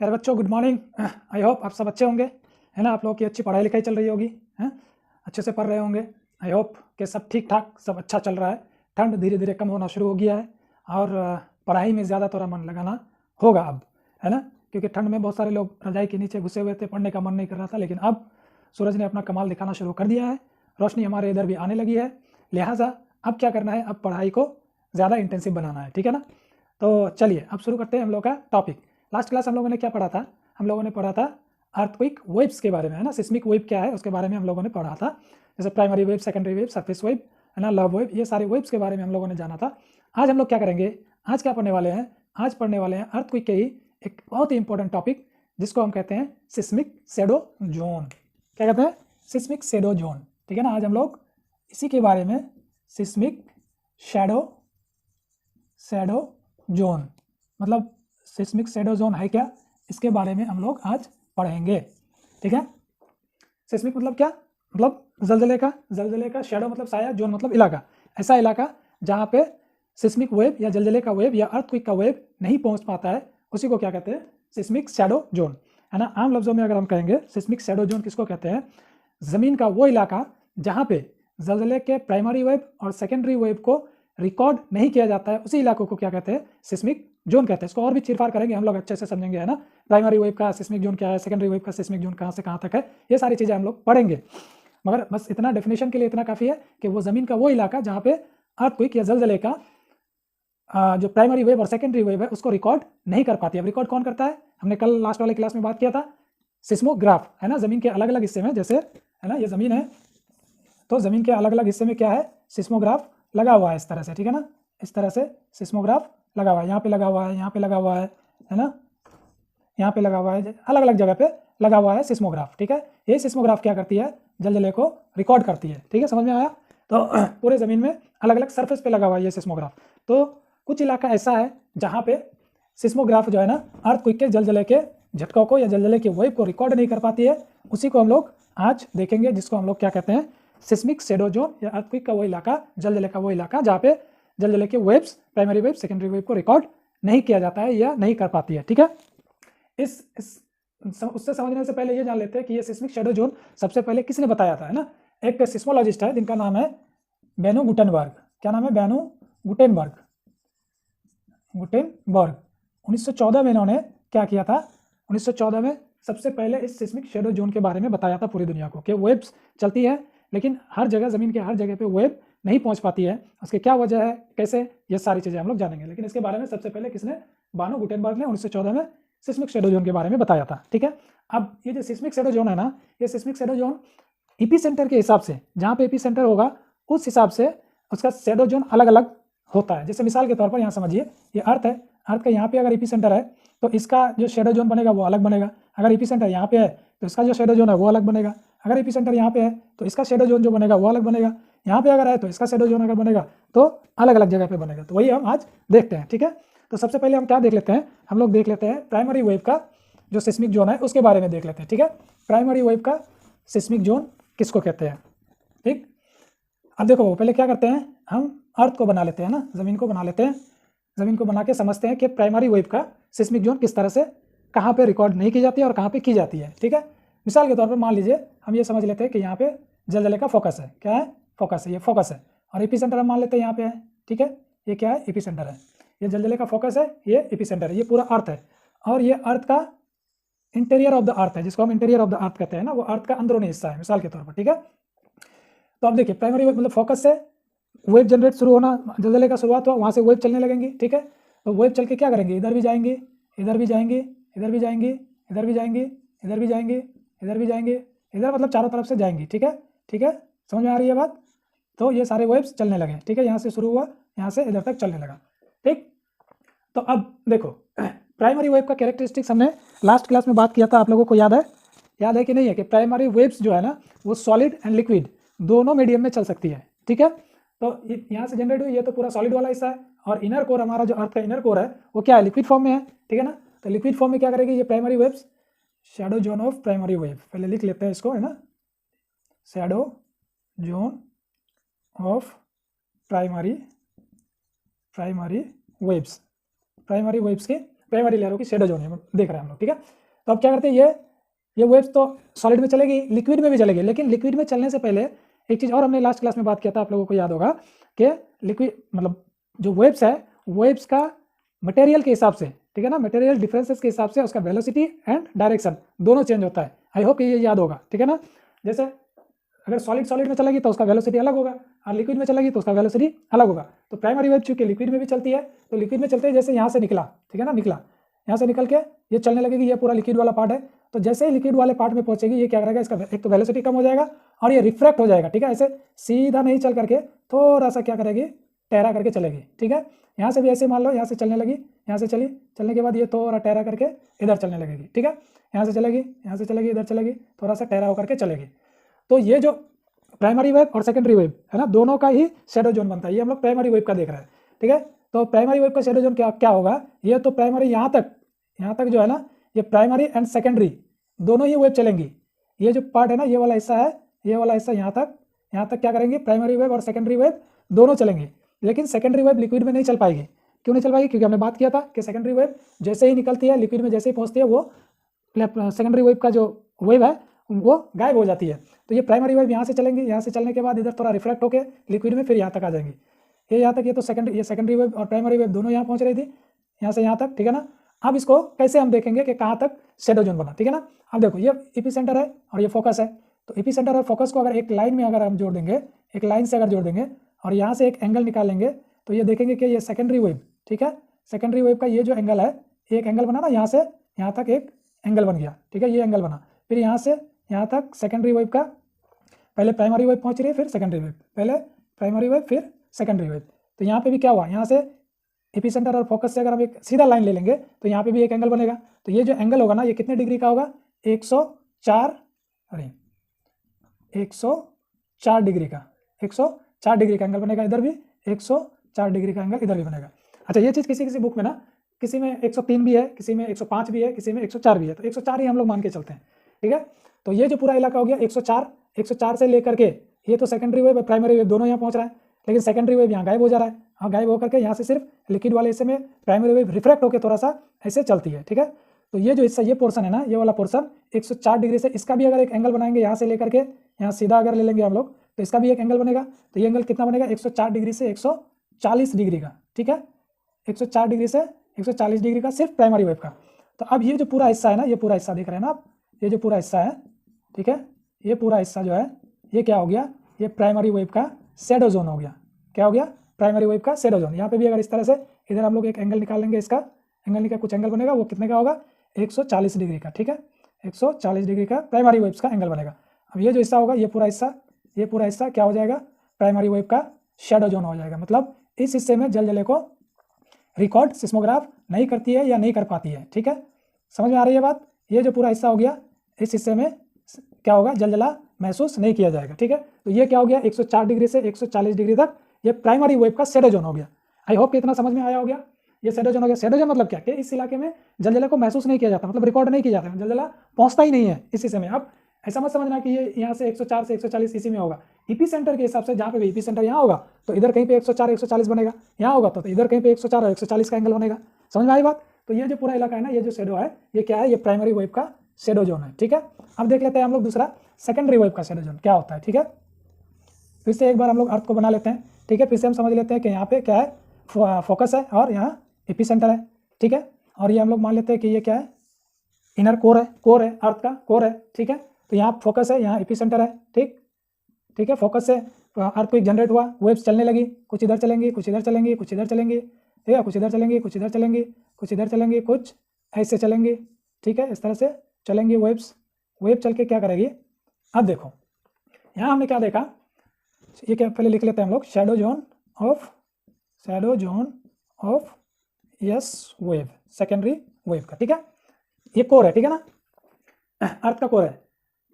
प्यारे बच्चों, good morning. I hope आप सब अच्छे होंगे, है ना। आप लोगों की अच्छी पढ़ाई लिखाई चल रही होगी, हैं, अच्छे से पढ़ रहे होंगे। आई होप कि सब ठीक ठाक, सब अच्छा चल रहा है। ठंड धीरे धीरे कम होना शुरू हो गया है और पढ़ाई में ज़्यादा थोड़ा मन लगाना होगा अब, है ना। क्योंकि ठंड में बहुत सारे लोग रजाई के नीचे घुसे हुए थे, पढ़ने का मन नहीं कर रहा था, लेकिन अब सूरज ने अपना कमाल दिखाना शुरू कर दिया है, रोशनी हमारे इधर भी आने लगी है। लिहाजा अब क्या करना है, अब पढ़ाई को ज़्यादा इंटेंसिव बनाना है, ठीक है ना। तो चलिए अब शुरू करते हैं हम लोग का टॉपिक। लास्ट क्लास हम लोगों ने क्या पढ़ा था, हम लोगों ने पढ़ा था अर्थक्वेक वेव्स के बारे में, है ना। सिस्मिक वेव क्या है उसके बारे में हम लोगों ने पढ़ा था, जैसे primary wave, secondary wave, surface wave, है ना, लव वेव, ये सारे वेव्स के बारे में हम लोगों ने जाना था। आज हम लोग क्या करेंगे, आज क्या पढ़ने वाले हैं, आज पढ़ने वाले हैं अर्थक्वेक के ही एक बहुत ही इंपॉर्टेंट टॉपिक जिसको हम कहते हैं सिस्मिक शैडो जोन। क्या कहते हैं, सिस्मिक शैडो जोन, ठीक है ना। आज हम लोग इसी के बारे में, सिस्मिक शैडो जोन मतलब सिस्मिक शैडो जोन है क्या, इसके बारे में हम लोग आज पढ़ेंगे, ठीक है। सिस्मिक मतलब क्या, मतलब जलजले का, शैडो मतलब साया, जोन मतलब इलाका, ऐसा इलाका जहाँ पे सिस्मिक वेव या जलजले का वेव या अर्थक्वेक का वेव नहीं पहुँच पाता है, उसी को क्या कहते हैं, सिस्मिक शैडो जोन, है ना। आम लफ्जों में अगर हम कहेंगे सिस्मिक शैडो जोन किसको कहते हैं, ज़मीन का वो इलाका जहाँ पे जलजले के प्राइमरी वेव और सेकेंडरी वेव को रिकॉर्ड नहीं किया जाता है, उसी इलाकों को क्या कहते हैं, सिस्मिक जोन कहते हैं। इसको और भी चीरफार करेंगे हम लोग, अच्छे से समझेंगे, है ना। प्राइमरी वेव का सिस्मिक जोन क्या है, सेकेंडरी वेव का सिस्मिक जोन कहाँ से कहाँ तक है, ये सारी चीज़ें हम लोग पढ़ेंगे। मगर बस इतना डेफिनेशन के लिए इतना काफ़ी है कि वो ज़मीन का वो इलाका जहाँ पे अर्थक्वेक या जलजले का जो प्राइमरी वेव और सेकेंडरी वेव है उसको रिकॉर्ड नहीं कर पाती है। अब रिकॉर्ड कौन करता है, हमने कल लास्ट वाले क्लास में बात किया था, सिस्मोग्राफ, है ना। ज़मीन के अलग अलग हिस्से में, जैसे, है ना, ये ज़मीन है, तो ज़मीन के अलग अलग हिस्से में क्या है, सिस्मोग्राफ लगा हुआ है इस तरह से, ठीक है ना। इस तरह से सिस्मोग्राफ लगा हुआ है, यहाँ पे लगा हुआ है, यहाँ पे लगा हुआ है ना, यहाँ पे लगा हुआ है, अलग अलग जगह पे लगा हुआ है सिस्मोग्राफ, ठीक है। ये सिस्मोग्राफ क्या करती है, जलजले को रिकॉर्ड करती है, ठीक है, समझ में आया। तो पूरे ज़मीन में अलग अलग सरफेस पे लगा हुआ है ये सिस्मोग्राफ। तो कुछ इलाका ऐसा है जहाँ पे सिस्मोग्राफ जो है ना, अर्थक्वेक के जलजले के झटकों को या जलजले की वेव को रिकॉर्ड नहीं कर पाती है, उसी को हम लोग आज देखेंगे, जिसको हम लोग क्या कहते हैं, सिस्मिक शैडो जोन या अर्थक्वेक का वो इलाका, जलजले का वो इलाका जहाँ पे जलजले के waves, primary wave, secondary wave को रिकॉर्ड नहीं किया जाता है या नहीं कर पाती है, ठीक है। उससे समझने से पहले ये जान लेते हैं कि ये सिस्मिक शैडो जोन सबसे पहले किसने बताया था, है ना। एक सिस्मोलॉजिस्ट है जिनका नाम है बेनू गुटेनबर्ग। क्या नाम है, बेनू गुटेनबर्ग। 1914 में इन्होंने क्या किया था, 1914 में सबसे पहले इस सिस्मिक शैडो जोन के बारे में बताया था पूरी दुनिया को कि वेव्स चलती है, लेकिन हर जगह, ज़मीन के हर जगह पे वेव नहीं पहुंच पाती है। उसकी क्या वजह है, कैसे, ये सारी चीज़ें हम लोग जानेंगे। लेकिन इसके बारे में सबसे पहले किसने, बानो गुटेनबर्ग ने 1914 में सिस्मिक शैडो जोन के बारे में बताया था, ठीक है। अब ये जो सिस्मिक शैडो जोन है ना, ये seismic shadow zone AP centre के हिसाब से, जहाँ पे एपी सेंटर होगा उस हिसाब से उसका शैडो जोन अलग अलग होता है। जैसे मिसाल के तौर पर यहाँ समझिए, ये अर्थ है, अर्थ का यहाँ पे अगर एपी सेंटर है तो इसका जो शैडो जोन बनेगा वो अलग बनेगा। अगर एपी सेंटर यहाँ पे है तो इसका जो शैडो जोन है वो अलग बनेगा। अगर एपी सेंटर यहाँ पे है तो इसका शैडो जोन जो बनेगा वो अलग बनेगा। यहाँ पे अगर है तो इसका शैडो जोन अगर बनेगा तो अलग अलग जगह पे बनेगा। तो वही हम आज देखते हैं, ठीक है। तो सबसे पहले हम क्या देख लेते हैं, हम लोग देख लेते हैं प्राइमरी वेव का जो सिस्मिक जोन है उसके बारे में देख लेते हैं, ठीक है। प्राइमरी वेव का सिस्मिक जोन किसको कहते हैं, ठीक। अब देखो पहले क्या करते हैं, हम अर्थ को बना लेते हैं ना, ज़मीन को बना लेते हैं। ज़मीन को बना के समझते हैं कि प्राइमरी वेव का सिस्मिक जोन किस तरह से, कहाँ पे रिकॉर्ड नहीं की जाती है और कहाँ पे की जाती है, ठीक है। मिसाल के तौर पर मान लीजिए हम ये समझ लेते हैं कि यहाँ पे जलजले का फोकस है, क्या है, फोकस है, ये फोकस है, और एपी सेंटर हम मान लेते हैं यहाँ पे है, ठीक है। ये क्या है, एपी सेंटर है, ये जलजले का फोकस है, ये एपी सेंटर है, ये पूरा अर्थ है, और ये अर्थ का इंटीरियर ऑफ द अर्थ है, जिसको हम इंटीरियर ऑफ द अर्थ कहते हैं ना, वो अर्थ का अंदरूनी हिस्सा है मिसाल के तौर पर, ठीक है। तो अब देखिए प्राइमरी वेव मतलब फोकस से वेव जनरेट शुरू होना, जलजले का शुरुआत हुआ, वहाँ से वेव चलने लगेंगी, ठीक है। तो वेव चल के क्या करेंगे, इधर भी जाएंगे, इधर भी जाएंगे, इधर भी जाएंगे, इधर भी जाएंगे, इधर भी जाएंगे, इधर भी जाएंगे, इधर मतलब चारों तरफ से जाएंगी, ठीक है, ठीक है, समझ में आ रही है बात। तो ये सारे वेव्स चलने लगे, ठीक है, यहाँ से शुरू हुआ, यहाँ से इधर तक चलने लगा, ठीक। तो अब देखो प्राइमरी वेव का कैरेक्टरिस्टिक्स हमने लास्ट क्लास में बात किया था, आप लोगों को याद है कि नहीं है, कि प्राइमरी वेव्स जो है ना वो सॉलिड एंड लिक्विड दोनों मीडियम में चल सकती है, ठीक है। तो यहाँ से जनरेट हुई, ये तो पूरा सॉलिड वाला हिस्सा है, और इनर कोर हमारा जो अर्थ का इनर कोर है वो क्या है, लिक्विड फॉर्म में है, ठीक है ना। तो लिक्विड फॉर्म में क्या करेगी ये primary waves, shadow zone of primary wave, पहले लिख लेते हैं इसको, है ना, shadow zone of primary waves, primary waves के प्राइमरी लेयरों की शेडो जोन है, देख रहे हैं हम लोग, ठीक है। तो अब क्या करते हैं, ये वेव्स तो सॉलिड में चलेगी, लिक्विड में भी चलेगी, लेकिन लिक्विड में चलने से पहले एक चीज़ और हमने लास्ट क्लास में बात किया था, आप लोगों को याद होगा कि लिक्विड मतलब जो वेव्स है, वेव्स का मटेरियल के हिसाब से, ठीक है ना, मटेरियल डिफरेंसेस के हिसाब से उसका वेलोसिटी एंड डायरेक्शन दोनों चेंज होता है। आई होप ये याद होगा, ठीक है ना। जैसे अगर सॉलिड में चलेगी तो उसका वेलोसिटी अलग होगा, और लिक्विड में चलेगी तो उसका वेलोसिटी अलग होगा। तो प्राइमरी वेव चूंकि लिक्विड में भी चलती है, तो लिक्विड में चलते हैं, जैसे यहाँ से निकला, ठीक है ना, निकला यहाँ से निकल के ये चलने लगेगी, ये पूरा लिक्विड वाला पार्ट है। तो जैसे ही लिक्विड वाले पार्ट में पहुंचेगी, ये क्या करेगा, इसका एक तो वेलोसिटी कम हो जाएगा और ये रिफ्रैक्ट हो जाएगा, ठीक है। ऐसे सीधा नहीं चल करके थोड़ा सा क्या करेगी, टहरा करके चलेगी, ठीक है। यहाँ से भी ऐसे मान लो, यहाँ से चलने लगी, यहाँ से चली, चलने के बाद ये थोड़ा टहरा करके इधर चलने लगेगी, ठीक है। यहाँ से चलेगी, यहाँ से चलेगी, इधर चलेगी, थोड़ा सा टहरा होकर के चलेगी। तो ये जो प्राइमरी वेव और सेकेंडरी वेव है ना, दोनों का ही शेडो जोन बनता है। ये हम लोग प्राइमरी वेव का देख रहे हैं, ठीक है। तो प्राइमरी वेव का शेडो जोन क्या होगा, ये तो प्राइमरी यहाँ तक जो है ना, ये प्राइमरी एंड सेकेंडरी दोनों ही वेव चलेंगी। ये जो पार्ट है ना, ये वाला हिस्सा है, ये वाला हिस्सा यहाँ तक क्या करेंगे, प्राइमरी वेव और सेकेंडरी वेव दोनों चलेंगे। लेकिन सेकेंडरी वेव लिक्विड में नहीं चल पाएगी। क्यों नहीं चल पाएगी, क्योंकि हमने बात किया था कि सेकेंडरी वेव जैसे ही निकलती है लिक्विड में, जैसे ही पहुँचती है, वो सेकेंडरी वेव का जो वेव है वो गायब हो जाती है। तो ये प्राइमरी वेव यहाँ से चलेंगी, यहाँ से चलने के बाद इधर थोड़ा रिफ्लेक्ट होकर लिक्विड में फिर यहाँ तक आ जाएंगी। ये यहाँ तक, ये तो सेकेंडरी वेव और प्राइमरी वेव दोनों यहाँ पहुँच रही थी, यहाँ से यहाँ तक, ठीक है ना। अब इसको कैसे हम देखेंगे कि कहाँ तक शेडो जोन बना, ठीक है ना। अब देखो, ये एपिसेंटर है और ये फोकस है। तो एपिसेंटर और फोकस को अगर एक लाइन में अगर हम जोड़ देंगे, एक लाइन से अगर जोड़ देंगे और यहाँ से एक एंगल निकाल लेंगे, तो ये देखेंगे कि ये सेकेंडरी वेव, ठीक है, सेकेंडरी वेव का ये जो एंगल है, एक एंगल बना ना, यहाँ से यहाँ तक एक एंगल बन गया, ठीक है, ये एंगल बना। फिर यहाँ से यहाँ तक सेकेंडरी वेव का, पहले प्राइमरी वेव पहुँच रही है, फिर सेकेंडरी वेव, पहले प्राइमरी वेव फिर सेकेंडरी वेव। तो यहाँ पे भी क्या हुआ, यहाँ से एपिसेंटर और फोकस से अगर हम एक सीधा लाइन ले लेंगे तो यहाँ पे भी एक एंगल बनेगा। तो ये जो एंगल होगा ना, ये कितने डिग्री का होगा, 104 डिग्री का, 104 डिग्री का एंगल बनेगा। इधर भी 104 डिग्री का एंगल इधर भी बनेगा। अच्छा, ये चीज़ किसी बुक में ना, किसी में 103 भी है, किसी में 105 भी है, किसी में 104 भी है। तो 104 ही हम लोग मान के चलते हैं, ठीक है। तो ये जो पूरा इलाका हो गया 104 से लेकर के, ये तो सेकेंडरी वेव प्राइमरी वेव दोनों यहाँ पहुँच रहा है, लेकिन सेकेंडरी वेव यहाँ गायब हो जा रहा है। हाँ, गायब होकर के यहाँ से सिर्फ लिक्विड वाले हिस्से में प्राइमरी वेव रिफ्रैक्ट होकर थोड़ा सा ऐसे चलती है, ठीक है। तो ये जो हिस्सा, ये पोर्शन है ना, ये वाला पोर्शन 104 डिग्री से, इसका भी अगर एक एंगल बनाएंगे यहाँ से लेकर के यहाँ सीधा अगर ले लेंगे हम लोग, तो इसका भी एक एंगल बनेगा। तो ये एंगल कितना बनेगा, 104 डिग्री से 140 डिग्री का, ठीक है, 104 डिग्री से 140 डिग्री का सिर्फ प्राइमरी वेव का। तो अब ये जो पूरा हिस्सा है ना, ये पूरा हिस्सा देख रहे हैं ना आप, ये जो पूरा हिस्सा है, ठीक है, ये पूरा हिस्सा जो है, ये क्या हो गया, ये प्राइमरी वेव का शेडो जोन हो गया। क्या हो गया, प्राइमरी वेव का शेडो जोन। यहाँ पे भी अगर इस तरह से इधर हम लोग एक एंगल निकाल लेंगे, इसका एंगल निकाल, कुछ एंगल बनेगा, वो कितने का होगा, 140 डिग्री का, ठीक है, 140 डिग्री का प्राइमरी वेव्स का एंगल बनेगा। अब ये जो हिस्सा होगा, ये पूरा हिस्सा क्या हो जाएगा, प्राइमरी वेव का शेडो जोन हो जाएगा। मतलब इस हिस्से में जलजले को रिकॉर्ड सिस्मोग्राफ नहीं करती है या नहीं कर पाती है, ठीक है, समझ में आ रही है बात। ये जो पूरा हिस्सा हो गया, इस हिस्से में क्या होगा, जलजला महसूस नहीं किया जाएगा, ठीक है। तो ये क्या हो गया, 104 डिग्री से 140 डिग्री तक ये प्राइमरी वेव का शेडो जोन हो गया। आई होप कि इतना समझ में आया हो गया। ये शेडो जोन हो गया। शेडो जोन मतलब क्या, कि इस इलाके में जलजला को महसूस नहीं किया जाता, मतलब रिकॉर्ड नहीं किया जाता, जलजला पहुंचता ही नहीं है इस हिस्से में। अब ऐसा मत समझना कि ये यहाँ से 104 से 140 इसी में होगा। ईपी सेंटर के हिसाब से, जहाँ पे भी ईपी सेंटर यहाँ होगा तो इधर कहीं पे 104 140 बनेगा, यहाँ होगा तो इधर कहीं पे 104 और 140 का एंगल बनेगा। समझ में आई बात। तो ये जो पूरा इलाका है ना, ये जो शेडो है, ये क्या है, ये प्राइमरी वेव का शेडो जोन है, ठीक है। अब देख लेते हैं हम लोग दूसरा सेकेंडरी वेव का शेडो जोन क्या होता है, ठीक है। फिर से एक बार हम लोग अर्थ को बना लेते हैं, ठीक है। फिर से हम समझ लेते हैं कि यहाँ पे क्या है, फोकस है और यहाँ एपी सेंटर है, ठीक है। और ये हम लोग मान लेते हैं कि ये क्या है, इनर कोर है, अर्थ का कोर है, ठीक है। तो यहाँ फोकस है, यहाँ एपी सेंटर है, ठीक है। फोकस से अर्थ क्विक जनरेट हुआ, वेव्स चलने लगी, कुछ इधर चलेंगी, कुछ इधर चलेंगी, कुछ इधर चलेंगी, ठीक है, कुछ इधर चलेंगी, कुछ इधर चलेंगी, कुछ इधर चलेंगी, कुछ ऐसे चलेंगी, ठीक है, इस तरह से चलेंगी वेव्स। वेव चल के क्या करेगी, अब देखो यहाँ हमने क्या देखा, ये क्या पहले लिख लेते हैं हम लोग, shadow zone of yes wave, secondary wave का, ठीक है। ये कोर है, ठीक है ना, अर्थ का कोर है।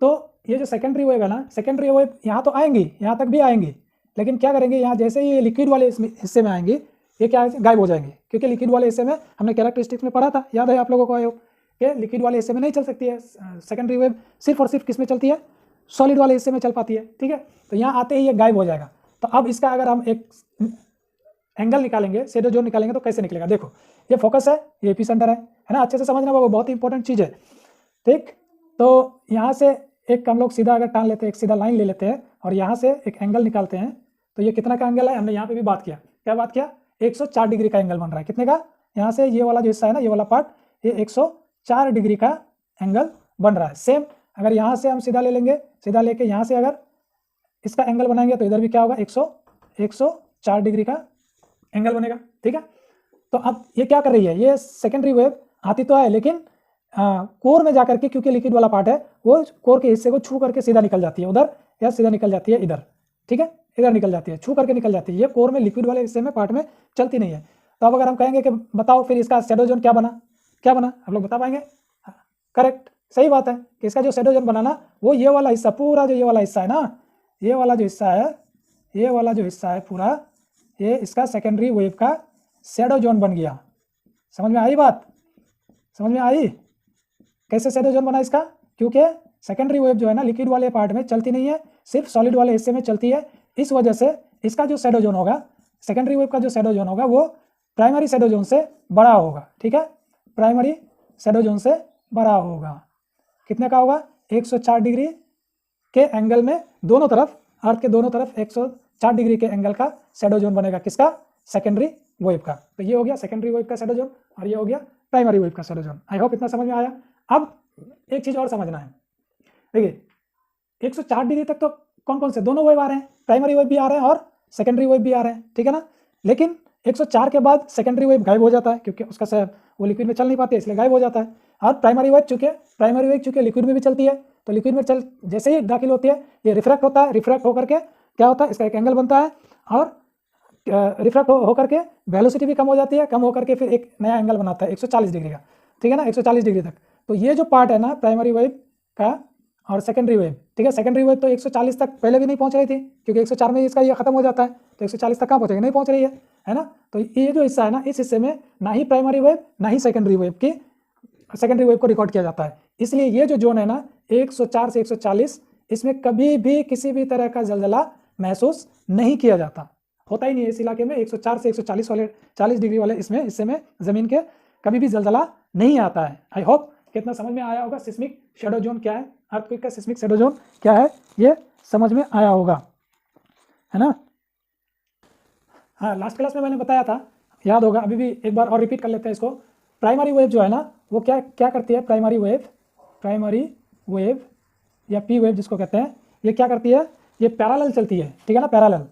तो ये जो सेकेंडरी वेव है ना, सेकेंडरी वेव यहाँ तो आएंगी, यहाँ तक भी आएंगी, लेकिन क्या करेंगे, यहाँ जैसे ही ये लिक्विड वाले हिस्से में आएंगी, ये क्या गायब हो जाएंगे, क्योंकि लिक्विड वाले हिस्से में हमने कैरेक्टरिस्टिक्स में पढ़ा था, याद है आप लोगों को, कि लिक्विड वाले हिस्से में नहीं चल सकती है सेकेंडरी वेव, सिर्फ और सिर्फ किस में चलती है, सॉलिड वाले हिस्से में चल पाती है, ठीक है। तो यहाँ आते ही ये गायब हो जाएगा। तो अब इसका अगर हम एक एंगल निकालेंगे, शेडो जोन निकालेंगे तो कैसे निकलेगा। देखो ये फोकस है, ये एपिसेंटर है ना, अच्छे से समझना वो बहुत ही इंपॉर्टेंट चीज़ है। ठीक, तो यहाँ से एक हम लोग सीधा अगर टान लेते हैं, एक सीधा लाइन ले लेते हैं और यहाँ से एक एंगल निकालते हैं, तो ये कितना का एंगल है, हमने यहाँ पे भी बात किया, क्या बात किया, 104 डिग्री का एंगल बन रहा है। कितने का, यहाँ से ये वाला जो हिस्सा है ना, ये वाला पार्ट, ये 104 डिग्री का एंगल बन रहा है। सेम अगर यहाँ से हम सीधा ले लेंगे, सीधा लेके यहाँ से अगर इसका एंगल बनाएंगे तो इधर भी क्या होगा, 104 डिग्री का एंगल बनेगा। ठीक है, तो अब ये क्या कर रही है, ये सेकेंडरी वेव आती तो है लेकिन कोर में जाकर के, क्योंकि लिक्विड वाला पार्ट है, वो कोर के हिस्से को छू करके सीधा निकल जाती है उधर, या सीधा निकल जाती है इधर। ठीक है, इधर निकल जाती है, छू करके निकल जाती है, ये कोर में लिक्विड वाले हिस्से में पार्ट में चलती नहीं है। तो अब अगर हम कहेंगे कि बताओ फिर इसका शैडो जोन क्या बना, क्या बना, आप लोग बता पाएंगे। करेक्ट, सही बात है कि इसका जो शैडो जोन बना ना, वो ये वाला हिस्सा, पूरा जो ये वाला हिस्सा है ना, ये वाला जो हिस्सा है, ये वाला जो हिस्सा है पूरा, ये इसका सेकेंडरी वेव का शैडो जोन बन गया। समझ में आई बात, समझ में आई कैसे शैडो जोन बना इसका, क्योंकि सेकेंडरी वेव जो है ना लिक्विड वाले पार्ट में चलती नहीं है, सिर्फ सॉलिड वाले हिस्से में चलती है। इस वजह से इसका जो शैडो जोन होगा, सेकेंडरी वेव का जो शैडो जोन होगा, वो प्राइमरी शैडो जोन से बड़ा होगा। ठीक है, प्राइमरी शैडो जोन से बड़ा होगा। कितने का होगा, 104 डिग्री के एंगल में दोनों तरफ, अर्थ के दोनों तरफ 104 डिग्री के एंगल का शैडो जोन बनेगा। किसका, सेकेंडरी वेव का। तो ये हो गया सेकेंडरी वेव का शैडो जोन और ये हो गया प्राइमरी वेव का शैडो जोन। आई होप इतना समझ में आया। अब एक चीज़ और समझना है, देखिए 104 डिग्री तक तो कौन कौन से दोनों वेव आ रहे हैं, प्राइमरी वेव भी आ रहे हैं और सेकेंडरी वेव भी आ रहे हैं। ठीक है ना, लेकिन 104 के बाद सेकेंडरी वेव गायब हो जाता है, क्योंकि उसका वो लिक्विड में चल नहीं पाती है, इसलिए गायब हो जाता है। और प्राइमरी वेव चूंकि लिक्विड में भी चलती है, तो लिक्विड में जैसे ही दाखिल होती है, ये रिफ्रैक्ट होता है, रिफ्रैक्ट होकर के क्या होता है, इसका एक एंगल बनता है और रिफ्रैक्ट होकर के वेलोसिटी भी कम हो जाती है, कम होकर के फिर एक नया एंगल बनाता है 140 डिग्री का। ठीक है ना, 140 डिग्री तक। तो ये जो पार्ट है ना प्राइमरी वेव का और सेकेंडरी वेव, ठीक है, सेकेंडरी वेव तो 140 तक पहले भी नहीं पहुंच रही थी, क्योंकि 104 में इसका ये खत्म हो जाता है, तो 140 तक कहाँ पहुंचेगी, नहीं पहुंच रही है ना। तो ये जो हिस्सा है ना, इस हिस्से में ना ही प्राइमरी वेव ना ही सेकेंडरी वेव को रिकॉर्ड किया जाता है। इसलिए ये जो जोन है ना 104 से 140, इसमें कभी भी किसी भी तरह का जलजला महसूस नहीं किया जाता, होता ही नहीं है इस इलाके में। 104 से 140 वाले 40 डिग्री वाले इसमें हिस्से में ज़मीन के कभी भी जलजला नहीं आता है। आई होप कितना समझ में आया होगा सिस्मिक शैडो जोन क्या है, अर्थक्वेक का सिस्मिक शैडो जोन क्या है, ये समझ में आया होगा, है ना। हाँ, लास्ट क्लास में मैंने बताया था, याद होगा, अभी भी एक बार और रिपीट कर लेते हैं इसको। प्राइमरी वेव जो है ना, वो क्या क्या करती है, प्राइमरी वेव या पी वेव जिसको कहते हैं, ये क्या करती है, ये पैरेलल चलती है। ठीक है ना, पैरेलल,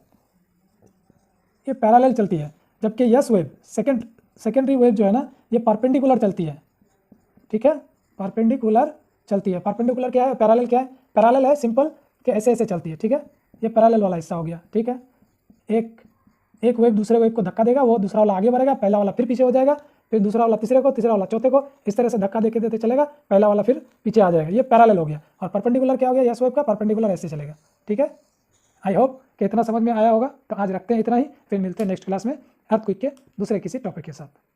ये पैरेलल चलती है, जबकि यस वेव सेकेंडरी वेव जो है ना, ये परपेंडिकुलर चलती है। ठीक है, परपेंडिकुलर चलती है। परपेंडिकुलर क्या है, पैरेलल क्या है, पैरेलल है सिंपल कि ऐसे ऐसे चलती है। ठीक है, ये पैरेलल वाला हिस्सा हो गया। ठीक है, एक वेव दूसरे वेव को धक्का देगा, वो दूसरा वाला आगे बढ़ेगा, पहला वाला फिर पीछे हो जाएगा, फिर दूसरा वाला तीसरे को, तीसरा वाला चौथे को, इस तरह से धक्का देते चलेगा, पहला वाला फिर पीछे आ जाएगा। ये पैरेलल हो गया। और परपेंडिकुलर क्या हो गया, यस वेव का परपेंडिकुलर ऐसे चलेगा। ठीक है, आई होप कि इतना समझ में आया होगा। तो आज रखते हैं इतना ही, फिर मिलते हैं नेक्स्ट क्लास में अर्थक्वेक के दूसरे किसी टॉपिक के साथ।